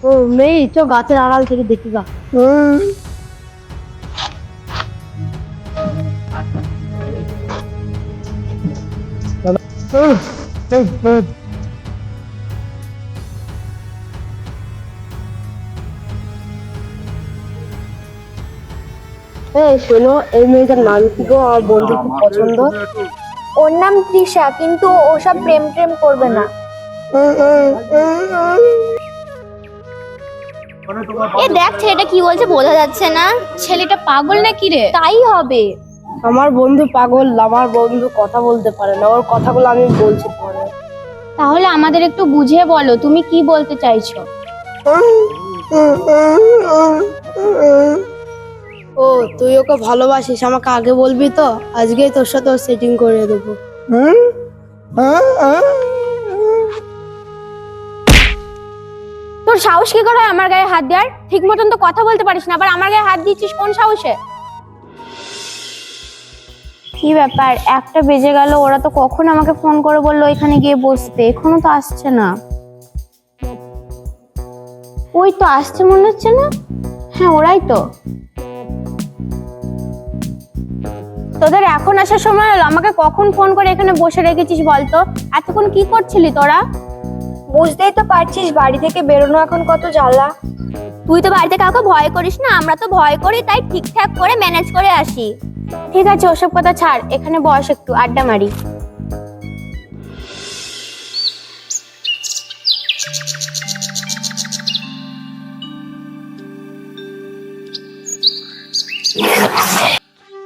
ও মেয়ে, চ গাছের আড়াল থেকে দেখি গা। শোনো, এই মেয়েটার নাম কি গো? আমার বন্ধু খুব পছন্দ। ওর নাম তৃষা, কিন্তু ওসব প্রেম প্রেম করবে না। এ দেখ ছেলেটা কি বলছে, বোঝা যাচ্ছে না। ছেলেটা পাগল নাকি রে? তাই হবে। আমার বন্ধু পাগল, আমার বন্ধু কথা বলতে পারে না, ওর কথাগুলো আমি বলছি তোমাকে। তাহলে আমাদের একটু বুঝিয়ে বলো তুমি কি বলতে চাইছো। ও, তুই ওকে ভালোবাসিস, আমাকে আগে বলবি তো, আজকেই তোর সাথে ওর সেটিং করে দেবো। তোর সাহস কি করে আমার গায়ে হাত দেওয়ার? ঠিক মতন তো কথা বলতে পারিস না, আবার আমার গায়ে হাত দিচ্ছিস কোন সাহসে? কি ব্যাপার, 1টা বেজে গেল, ওরা তো কখন আমাকে ফোন করে বললো এখানে গিয়ে বসতে, এখনো তো আসছে না। ওই তো আসছে মনে হচ্ছে না। হ্যাঁ, ওরাই তো। তোদের এখন আসার সময় হলো, আমাকে কখন ফোন করে এখানে বসে রেখেছিস বলতো? এতক্ষণ কি করছিলি তোরা? বুঝতেই তো পারছিস, বাড়ি থেকে বেরোনো এখন কত জ্বালা। তুই তো বাড়িতে কাউকে ভয় করিস না, আমরা তো ভয় করি, তাই ঠিকঠাক করে ম্যানেজ করে আসি। ঠিক আছে, ওসব কথা ছাড়, এখানে বস, একটু আড্ডা মারি।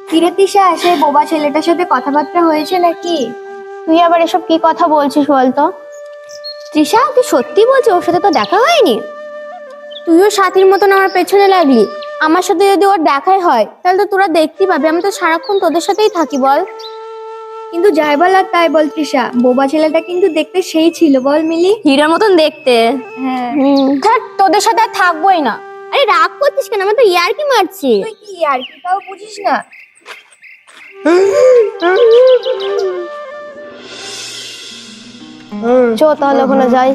কিরে তৃষা, সেই বোবা ছেলেটার সাথে কথাবার্তা হয়েছে নাকি? তুই আবার এসব কি কথা বলছিস বলতো? তৃষা, তুই সত্যি বলছিস ওর সাথে তো দেখা হয়নি? তুইও সাথীর মতন আমার পেছনে লাগলি। আমার সাথে যদি ওর দেখাই হয় তাহলে তো তোরা দেখতেই পাবি, আমি তো সারাক্ষণ তোদের সাথেই থাকি বল। কিন্তু যাই বল আর তাই বল তৃষা, বোবা ছেলেটা কিন্তু দেখতে সেই ছিল, বল মিলি? হিরোর মতন দেখতে। হ্যাঁ। ধ্যাৎ, তোদের সাথে আর থাকবোই না। আরে রাগ করছিস কেন? আমি তো ইয়ার্কি মারছি। তুই কি আর কি তাও বুঝিস না? চো তাহলে ওখানে যাই।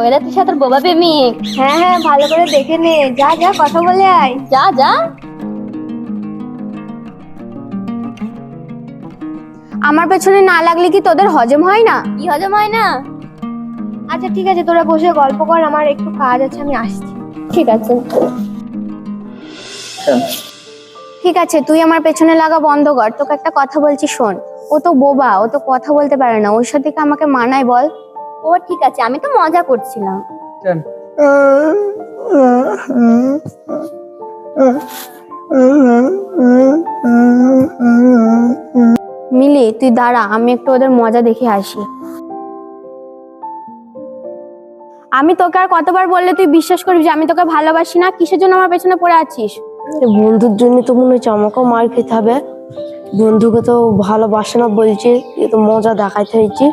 ওরা তুই সাথে বোবা প্রেমিক। হ্যাঁ হ্যাঁ, ভালো করে দেখে নে, যা যা কথা বলে আয়। যা যা। আমার পেছনে না লাগলে কি তোদের হজম হয় না? কি হজম হয় না? আচ্ছা ঠিক আছে, তোরা বসে গল্প কর, আমার একটু কাজ আছে, আমি আসছি। ঠিক আছে। ঠিক আছে, তুই আমার পেছনে লাগা বন্ধ কর, তোকে একটা কথা বলছি শোন। ও তো বোবা, ও তো কথা বলতে পারে না, ওর সাথে কি আমাকে মানায় বল? ও ঠিক আছে, আমি তো মজা করছিলাম। মিলি, তুই দাঁড়া, আমি একটু ওদের মজা দেখে আসি। আমি তোকে আর কতবার বললে তুই বিশ্বাস করবি যে আমি তোকে ভালোবাসি না? কিসের জন্য আমার পেছনে পড়ে আছিস? বন্ধুর জন্য তো মনে হচ্ছে আমাকেও মার খেতে হবে। বন্ধুকে তো ভালোবাসে না বলছে, এ তো মজা দেখাইতে হয়েছে।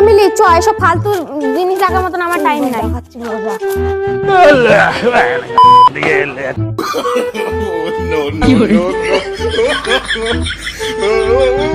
মিলি, চ, এসব ফালতু জিনিস দেখার মতন আমার টাইম নাই। দেখাচ্ছি মজা। no, no, no, no.